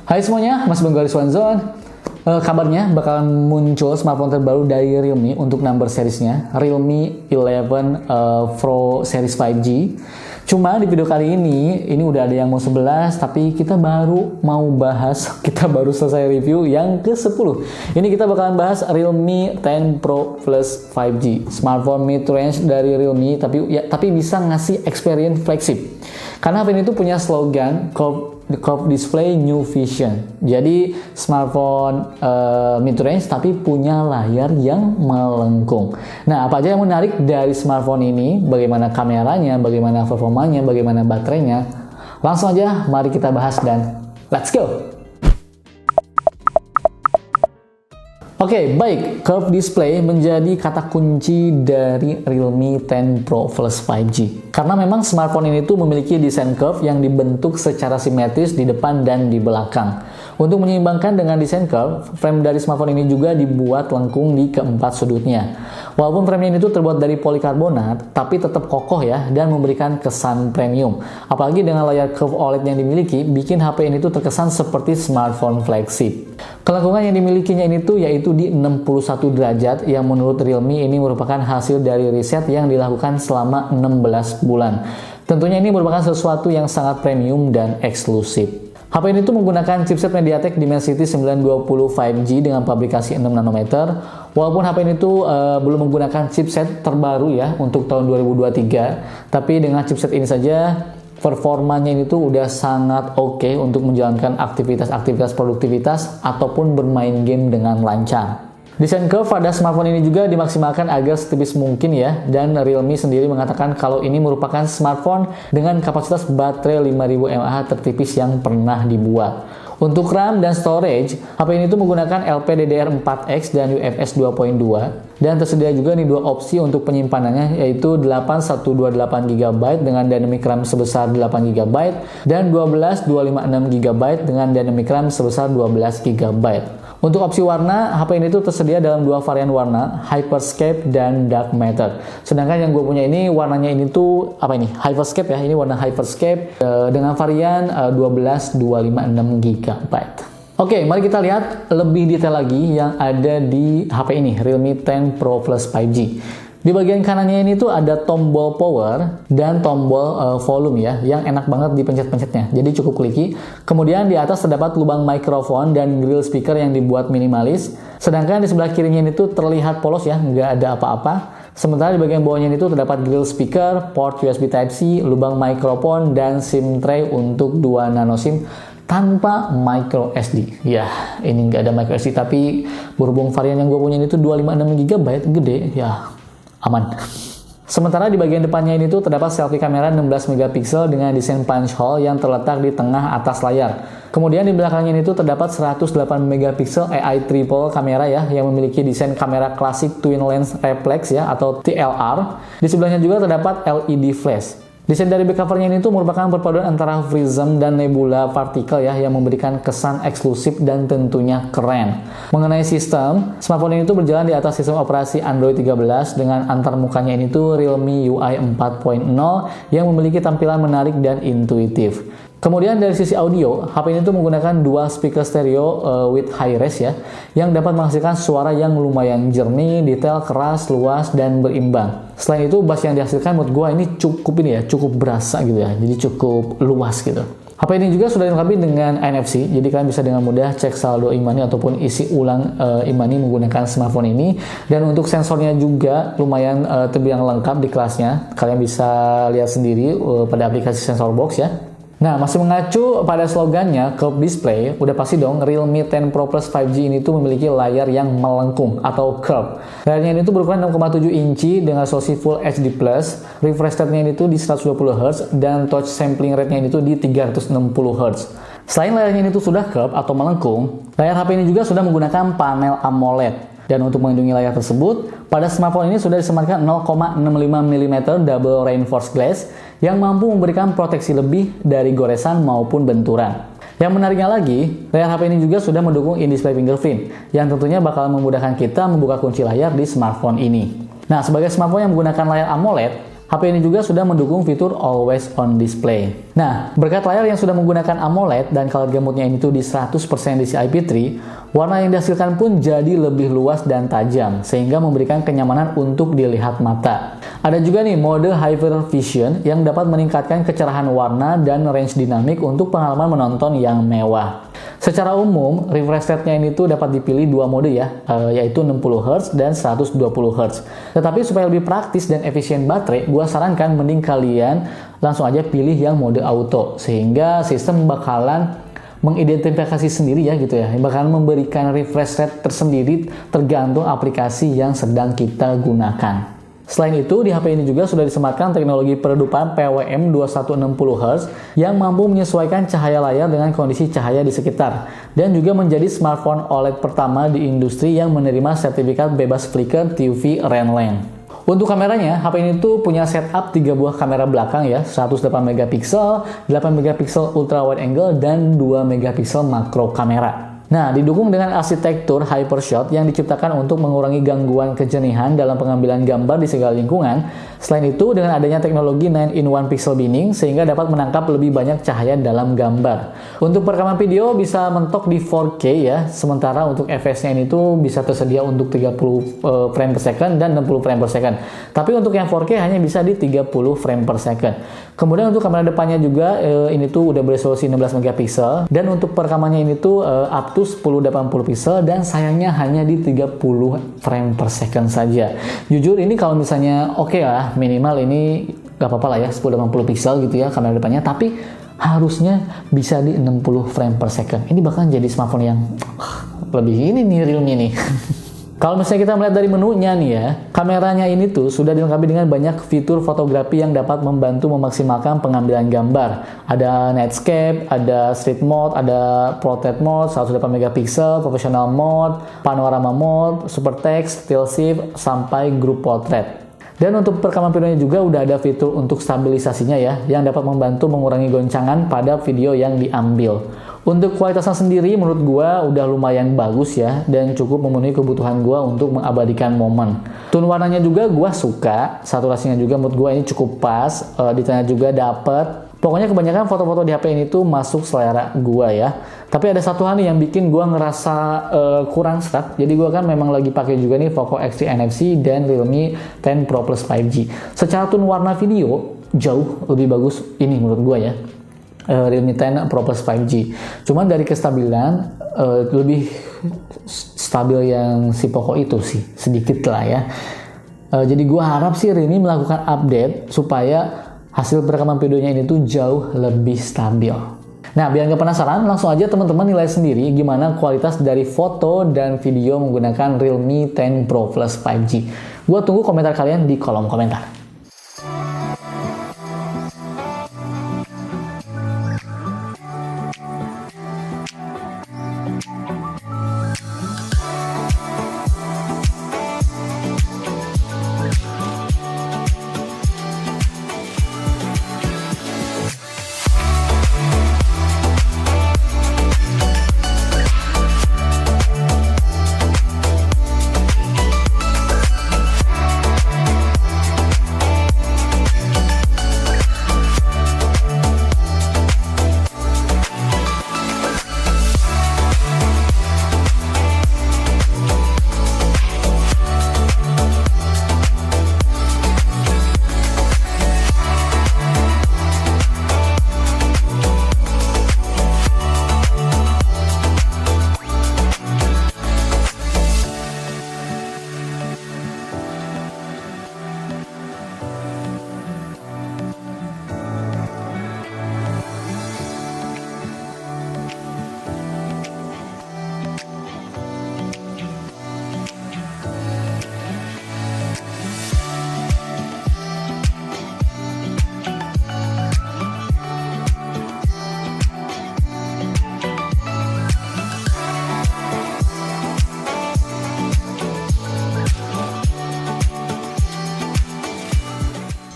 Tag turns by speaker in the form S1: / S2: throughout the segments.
S1: Hai semuanya, Mas Bang Garis Wanzone. Kabarnya bakalan muncul smartphone terbaru dari Realme untuk number seriesnya, Realme 11 Pro Series 5G. Cuma di video kali ini udah ada yang mau 11, tapi kita baru mau bahas, kita baru selesai review yang ke-10. Ini kita bakalan bahas Realme 10 Pro Plus 5G, smartphone mid-range dari Realme, tapi bisa ngasih experience flagship. Karena HP ini tuh punya slogan Curved Display New Vision. Jadi smartphone mid-range tapi punya layar yang melengkung. Nah, apa aja yang menarik dari smartphone ini? Bagaimana kameranya, bagaimana performanya, bagaimana baterainya? Langsung aja mari kita bahas dan let's go! Oke, baik. Curved Display menjadi kata kunci dari Realme 10 Pro Plus 5G. Karena memang smartphone ini tuh memiliki desain curve yang dibentuk secara simetris di depan dan di belakang. Untuk menyeimbangkan dengan desain curve, frame dari smartphone ini juga dibuat lengkung di keempat sudutnya. Walaupun frame ini tuh terbuat dari polikarbonat, tapi tetap kokoh ya dan memberikan kesan premium. Apalagi dengan layar curve OLED yang dimiliki, bikin HP ini tuh terkesan seperti smartphone flagship. Kelengkungan yang dimilikinya ini tuh yaitu di 61 derajat yang menurut Realme ini merupakan hasil dari riset yang dilakukan selama 16 bulan. Tentunya ini merupakan sesuatu yang sangat premium dan eksklusif. HP ini tuh menggunakan chipset MediaTek Dimensity 920 5G dengan pabrikasi 6 nanometer. Walaupun HP ini tuh belum menggunakan chipset terbaru ya untuk tahun 2023, tapi dengan chipset ini saja performanya ini tuh udah sangat oke untuk menjalankan aktivitas produktivitas ataupun bermain game dengan lancar. Desain curve pada smartphone ini juga dimaksimalkan agar setipis mungkin ya, dan Realme sendiri mengatakan kalau ini merupakan smartphone dengan kapasitas baterai 5000 mAh tertipis yang pernah dibuat. Untuk RAM dan storage, HP ini tuh menggunakan LPDDR4X dan UFS 2.2, dan tersedia juga nih dua opsi untuk penyimpanannya, yaitu 8128GB dengan dynamic RAM sebesar 8GB dan 12256GB dengan dynamic RAM sebesar 12GB. Untuk opsi warna, HP ini tuh tersedia dalam dua varian warna, Hyperscape dan Dark Matter. Sedangkan yang gue punya ini warnanya ini tuh apa ini? Hyperscape ya. Ini warna Hyperscape dengan varian 12256GB. Oke, mari kita lihat lebih detail lagi yang ada di HP ini, Realme 10 Pro Plus 5G. Di bagian kanannya ini tuh ada tombol power dan tombol volume ya, yang enak banget dipencet-pencetnya. Jadi cukup kliki. Kemudian di atas terdapat lubang mikrofon dan grill speaker yang dibuat minimalis. Sedangkan di sebelah kirinya ini tuh terlihat polos ya, nggak ada apa-apa. Sementara di bagian bawahnya ini tuh terdapat grill speaker, port USB Type-C, lubang mikrofon, dan SIM tray untuk 2 nano SIM tanpa micro SD. Ya, ini nggak ada micro SD, tapi berhubung varian yang gue punya ini tuh 256GB gede, ya aman. Sementara di bagian depannya ini tuh terdapat selfie kamera 16 megapiksel dengan desain punch hole yang terletak di tengah atas layar. Kemudian di belakangnya ini tuh terdapat 108 megapiksel AI triple kamera ya, yang memiliki desain kamera klasik twin lens reflex ya atau TLR. Di sebelahnya juga terdapat LED flash. Desain dari back covernya ini tuh merupakan perpaduan antara prism dan nebula partikel ya, yang memberikan kesan eksklusif dan tentunya keren. Mengenai sistem, smartphone ini tuh berjalan di atas sistem operasi Android 13 dengan antarmukanya ini tuh Realme UI 4.0 yang memiliki tampilan menarik dan intuitif. Kemudian dari sisi audio, HP ini tuh menggunakan dual speaker stereo with high res ya, yang dapat menghasilkan suara yang lumayan jernih, detail, keras, luas, dan berimbang. Selain itu, bass yang dihasilkan menurut gua ini cukup berasa gitu ya, jadi cukup luas gitu. HP ini juga sudah dilengkapi dengan NFC, jadi kalian bisa dengan mudah cek saldo e-money ataupun isi ulang e-money menggunakan smartphone ini. Dan untuk sensornya juga lumayan terbilang lengkap di kelasnya. Kalian bisa lihat sendiri pada aplikasi sensor box ya. Nah, masih mengacu pada slogannya Curved Display, udah pasti dong Realme 10 Pro Plus 5G ini tuh memiliki layar yang melengkung atau curve. Layarnya ini tuh berukuran 6,7 inci dengan resolusi Full HD+, refresh rate-nya ini tuh di 120Hz, dan touch sampling rate-nya ini tuh di 360Hz. Selain layarnya ini tuh sudah curve atau melengkung, layar HP ini juga sudah menggunakan panel AMOLED. Dan untuk melindungi layar tersebut, pada smartphone ini sudah disematkan 0,65 mm double reinforced glass yang mampu memberikan proteksi lebih dari goresan maupun benturan. Yang menariknya lagi, layar HP ini juga sudah mendukung in-display fingerprint, yang tentunya bakal memudahkan kita membuka kunci layar di smartphone ini. Nah, sebagai smartphone yang menggunakan layar AMOLED, HP ini juga sudah mendukung fitur Always On Display. Nah, berkat layar yang sudah menggunakan AMOLED dan color gamutnya ini tuh di 100% DCI-P3, warna yang dihasilkan pun jadi lebih luas dan tajam, sehingga memberikan kenyamanan untuk dilihat mata. Ada juga nih mode Hyper Vision yang dapat meningkatkan kecerahan warna dan range dinamik untuk pengalaman menonton yang mewah. Secara umum, refresh rate-nya ini tuh dapat dipilih dua mode ya, yaitu 60Hz dan 120Hz. Tetapi supaya lebih praktis dan efisien baterai, gua sarankan mending kalian langsung aja pilih yang mode auto, sehingga sistem bakalan mengidentifikasi sendiri ya gitu ya, bakalan memberikan refresh rate tersendiri tergantung aplikasi yang sedang kita gunakan. Selain itu, di HP ini juga sudah disematkan teknologi peredupan PWM 2160Hz yang mampu menyesuaikan cahaya layar dengan kondisi cahaya di sekitar, dan juga menjadi smartphone OLED pertama di industri yang menerima sertifikat bebas flicker TUV Renlen. Untuk kameranya, HP ini tuh punya setup 3 buah kamera belakang ya, 108 megapiksel, 8 megapiksel ultra wide angle, dan 2 megapiksel makro kamera. Nah, didukung dengan arsitektur Hypershot yang diciptakan untuk mengurangi gangguan kejernihan dalam pengambilan gambar di segala lingkungan. Selain itu, dengan adanya teknologi 9-in-1 pixel binning sehingga dapat menangkap lebih banyak cahaya dalam gambar. Untuk perekaman video bisa mentok di 4K ya, sementara untuk fps-nya ini tuh bisa tersedia untuk 30 frame per second dan 60 frame per second. Tapi untuk yang 4K hanya bisa di 30 frame per second. Kemudian untuk kamera depannya juga ini tuh udah beresolusi 16 megapiksel, dan untuk perekamannya ini tuh up to 1080 pixel, dan sayangnya hanya di 30 frame per second saja. Jujur ini kalau misalnya oke lah, minimal ini gak apa-apa lah ya 1080 pixel gitu ya kamera depannya, tapi harusnya bisa di 60 frame per second. Ini bahkan jadi smartphone yang lebih ini nih Realme nih. Kalau misalnya kita melihat dari menunya nih ya, kameranya ini tuh sudah dilengkapi dengan banyak fitur fotografi yang dapat membantu memaksimalkan pengambilan gambar. Ada Nightscape, ada Street Mode, ada Portrait Mode, 108 megapiksel, Professional Mode, Panorama Mode, Super Text, Still Shift, sampai Group Portrait. Dan untuk perekaman videonya juga udah ada fitur untuk stabilisasinya ya, yang dapat membantu mengurangi goncangan pada video yang diambil. Untuk kualitasnya sendiri menurut gua udah lumayan bagus ya, dan cukup memenuhi kebutuhan gua untuk mengabadikan momen. Tone warnanya juga gua suka, saturasinya juga menurut gua ini cukup pas, detailnya juga dapet. Pokoknya kebanyakan foto-foto di HP ini tuh masuk selera gua ya. Tapi ada satu hal nih yang bikin gua ngerasa kurang serak. Jadi gua kan memang lagi pakai juga nih Poco X3 NFC dan Realme 10 Pro Plus 5G. Secara tone warna video jauh lebih bagus ini menurut gua ya, Realme 10 Pro Plus 5G. Cuman dari kestabilan lebih stabil yang si Poco itu sih, sedikit lah ya. Jadi gua harap sih Realme melakukan update supaya hasil perekaman videonya ini tuh jauh lebih stabil. Nah, biar nggak penasaran, langsung aja teman-teman nilai sendiri gimana kualitas dari foto dan video menggunakan Realme 10 Pro Plus 5G. Gua tunggu komentar kalian di kolom komentar.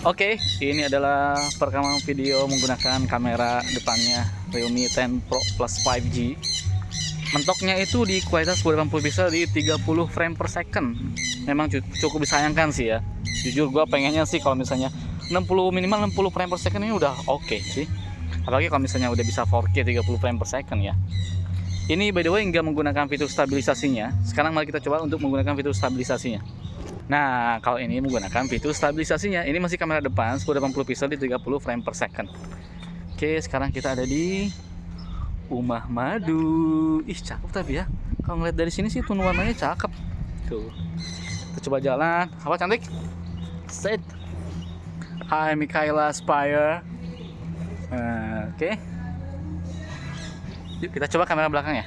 S1: Oke, ini adalah perekaman video menggunakan kamera depannya Realme 10 Pro Plus 5G. Mentoknya itu di kualitas 1080 pixel di 30 frame per second. Memang cukup disayangkan sih ya. Jujur gue pengennya sih kalau misalnya minimal 60 frame per second ini udah oke sih. Apalagi kalau misalnya udah bisa 4K 30 frame per second ya. Ini by the way nggak menggunakan fitur stabilisasinya. Sekarang mari kita coba untuk menggunakan fitur stabilisasinya. Nah, kalau ini menggunakan fitur stabilisasinya, ini masih kamera depan 1080 pixel di 30 frame per second. Oke, sekarang kita ada di Umah Madu. Ih, cakep tapi ya. Kalau ngeliat dari sini sih tone warnanya cakep. Tuh. Kita coba jalan. Apa cantik? Set. Hai Mikaela Spire. Oke. Yuk kita coba kamera belakangnya.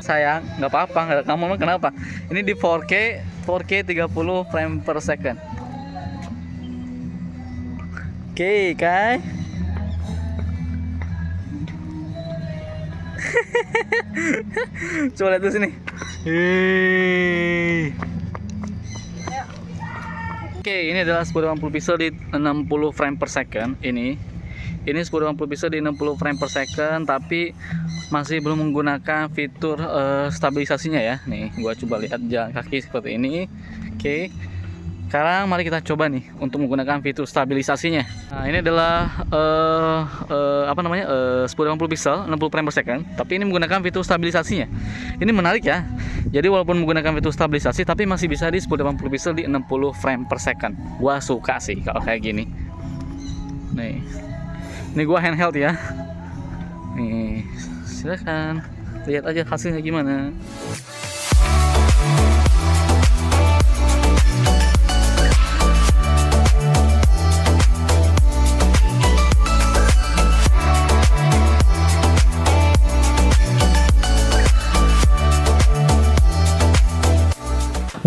S1: Sayang, nggak apa-apa, nggak kamu kenapa? Ini di 4K 30 frame per second. Oke, Kai. Coba lihat di sini. Oke, ini adalah 1080 pixel di 60 frame per second. Ini 1080 pixel di 60 frame per second, tapi masih belum menggunakan fitur stabilisasinya ya. Nih, gua coba lihat jalan kaki seperti ini. Oke. Sekarang mari kita coba nih untuk menggunakan fitur stabilisasinya. Nah, ini adalah 1080 pixel 60 frame per second, tapi ini menggunakan fitur stabilisasinya. Ini menarik ya. Jadi walaupun menggunakan fitur stabilisasi, tapi masih bisa di 1080 pixel di 60 frame per second. Gua suka sih kalau kayak gini. Nih. Ini gua handheld ya. Nih, silakan lihat aja hasilnya gimana.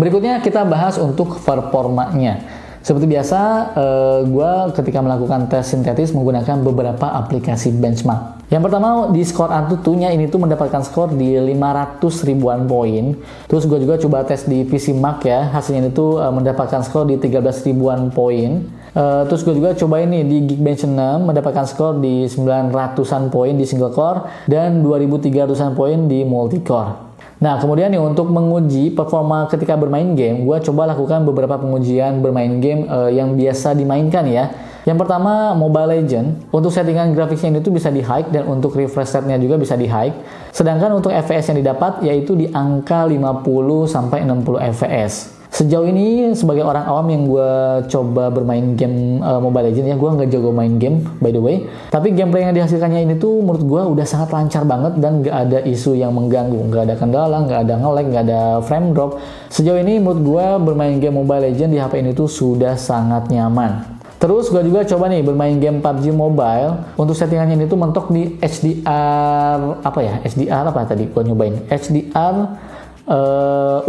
S1: Berikutnya kita bahas untuk performanya. Seperti biasa, gue ketika melakukan tes sintetis menggunakan beberapa aplikasi benchmark. Yang pertama di Score Antutunya ini tuh mendapatkan skor di 500 ribuan poin. Terus gue juga coba tes di PC Mark ya, hasilnya itu mendapatkan skor di 13 ribuan poin. Terus gue juga coba ini di Geekbench 6 mendapatkan skor di 900-an poin di single core dan 2300-an poin di multi core. Nah, kemudian nih untuk menguji performa ketika bermain game, gue coba lakukan beberapa pengujian bermain game yang biasa dimainkan ya. Yang pertama, Mobile Legends. Untuk settingan grafiknya ini tuh bisa di high dan untuk refresh rate-nya juga bisa di high. Sedangkan untuk FPS yang didapat yaitu di angka 50 sampai 60 FPS. Sejauh ini sebagai orang awam yang gue coba bermain game Mobile Legends ya, gue nggak jago main game by the way, tapi gameplay yang dihasilkannya ini tuh menurut gue udah sangat lancar banget dan nggak ada isu yang mengganggu, nggak ada kendala, nggak ada nge-lag, nggak ada frame drop. Sejauh ini menurut gue bermain game Mobile Legends di HP ini tuh sudah sangat nyaman. Terus gue juga coba nih bermain game PUBG Mobile. Untuk settingannya ini tuh mentok di HDR HDR apa tadi gue nyobain? HDR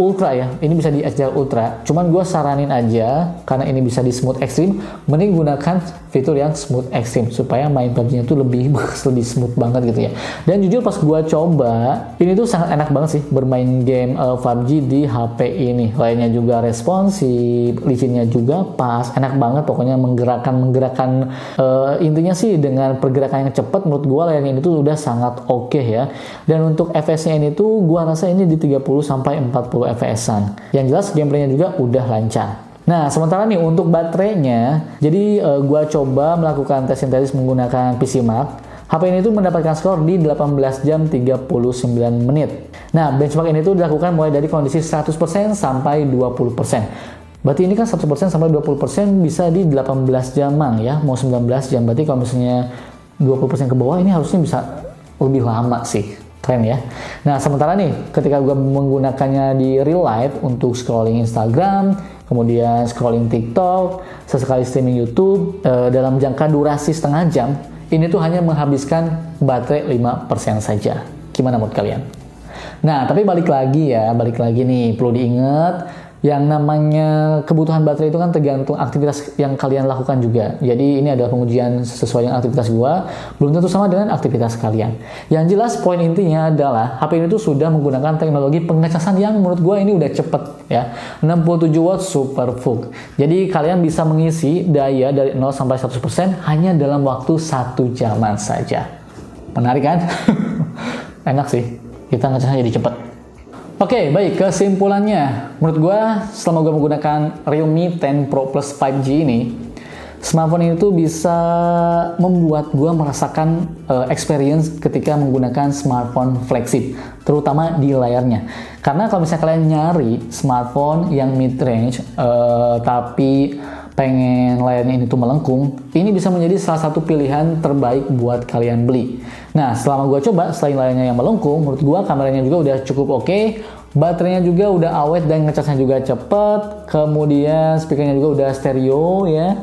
S1: Ultra ya, ini bisa di HDR Ultra. Cuman gue saranin aja karena ini bisa di smooth extreme, mending gunakan fitur yang smooth extreme supaya main PUBG-nya tuh lebih smooth banget gitu ya. Dan jujur pas gue coba, ini tuh sangat enak banget sih bermain game PUBG di HP ini. Layarnya juga responsif, licinnya juga pas, enak banget pokoknya menggerakkan intinya sih dengan pergerakan yang cepat. Menurut gue layarnya ini tuh udah sangat oke ya. Dan untuk FPS-nya ini tuh gue rasa ini di 30 sampai 40 fps-an. Yang jelas gameplaynya juga udah lancar. Nah, sementara nih untuk baterainya, jadi gua coba melakukan tes sintetis menggunakan PC Mark. HP ini tuh mendapatkan skor di 18 jam 39 menit. Nah, benchmark ini tuh dilakukan mulai dari kondisi 100% sampai 20%. Berarti ini kan 100% sampai 20% bisa di 18 jamang ya, mau 19 jam. Berarti kalau misalnya 20% ke bawah ini harusnya bisa lebih lama sih. Keren ya. Nah, sementara nih ketika gue menggunakannya di real life untuk scrolling Instagram, kemudian scrolling TikTok, sesekali streaming YouTube dalam jangka durasi setengah jam, ini tuh hanya menghabiskan baterai 5% saja. Gimana menurut kalian? Nah, tapi balik lagi nih, perlu diingat yang namanya kebutuhan baterai itu kan tergantung aktivitas yang kalian lakukan juga. Jadi ini adalah pengujian sesuai dengan aktivitas gua, belum tentu sama dengan aktivitas kalian. Yang jelas poin intinya adalah HP ini tuh sudah menggunakan teknologi pengecasan yang menurut gua ini udah cepet ya. 67 watt super full. Jadi kalian bisa mengisi daya dari 0 sampai 100% hanya dalam waktu 1 jaman saja. Menarik kan? Enak sih. Kita ngecasnya jadi cepet. Oke, baik, kesimpulannya menurut gue selama gue menggunakan Realme 10 Pro Plus 5G ini, Smartphone ini tuh bisa membuat gue merasakan experience ketika menggunakan smartphone flagship, terutama di layarnya. Karena kalau misalnya kalian nyari smartphone yang mid-range, tapi pengen layarnya ini tuh melengkung, ini bisa menjadi salah satu pilihan terbaik buat kalian beli. Nah, selama gue coba, selain layarnya yang melengkung, menurut gue kameranya juga udah cukup oke, baterainya juga udah awet dan ngecasnya juga cepet, kemudian speakernya juga udah stereo ya.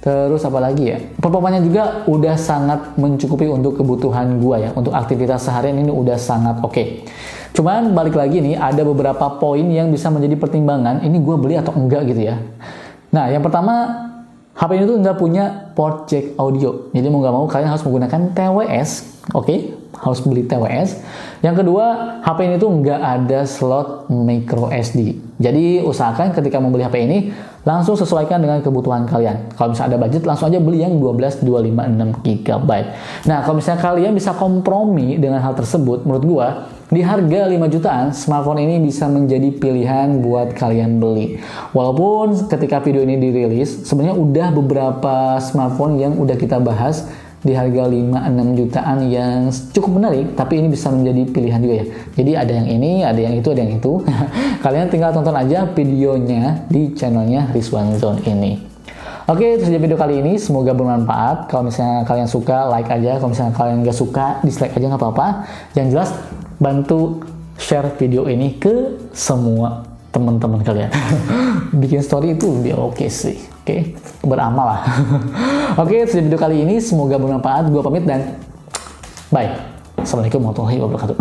S1: Terus apa lagi ya? Performanya juga udah sangat mencukupi untuk kebutuhan gua ya. Untuk aktivitas seharian ini udah sangat oke. Cuman balik lagi nih, ada beberapa poin yang bisa menjadi pertimbangan. Ini gua beli atau enggak gitu ya. Nah, yang pertama, HP ini tuh nggak punya port jack audio. Jadi mau nggak mau kalian harus menggunakan TWS. Oke? Harus beli TWS. Yang kedua, HP ini tuh nggak ada slot micro SD. Jadi usahakan ketika membeli HP ini langsung sesuaikan dengan kebutuhan kalian. Kalau misalnya ada budget, langsung aja beli yang 12,256 GB. Nah, kalau misalnya kalian bisa kompromi dengan hal tersebut, menurut gua di harga 5 jutaan, smartphone ini bisa menjadi pilihan buat kalian beli. Walaupun ketika video ini dirilis, sebenarnya udah beberapa smartphone yang udah kita bahas di harga 5-6 jutaan yang cukup menarik, tapi ini bisa menjadi pilihan juga ya. Jadi ada yang ini, ada yang itu, ada yang itu. Kalian tinggal tonton aja videonya di channelnya Rizwan Zone ini. Oke, itu saja video kali ini. Semoga bermanfaat. Kalau misalnya kalian suka, like aja. Kalau misalnya kalian nggak suka, dislike aja nggak apa-apa. Yang jelas, bantu share video ini ke semua teman-teman kalian. Bikin story itu lebih oke sih. Oke, beramal lah. Oke, itu video kali ini. Semoga bermanfaat. Gue pamit dan bye. Assalamualaikum warahmatullahi wabarakatuh.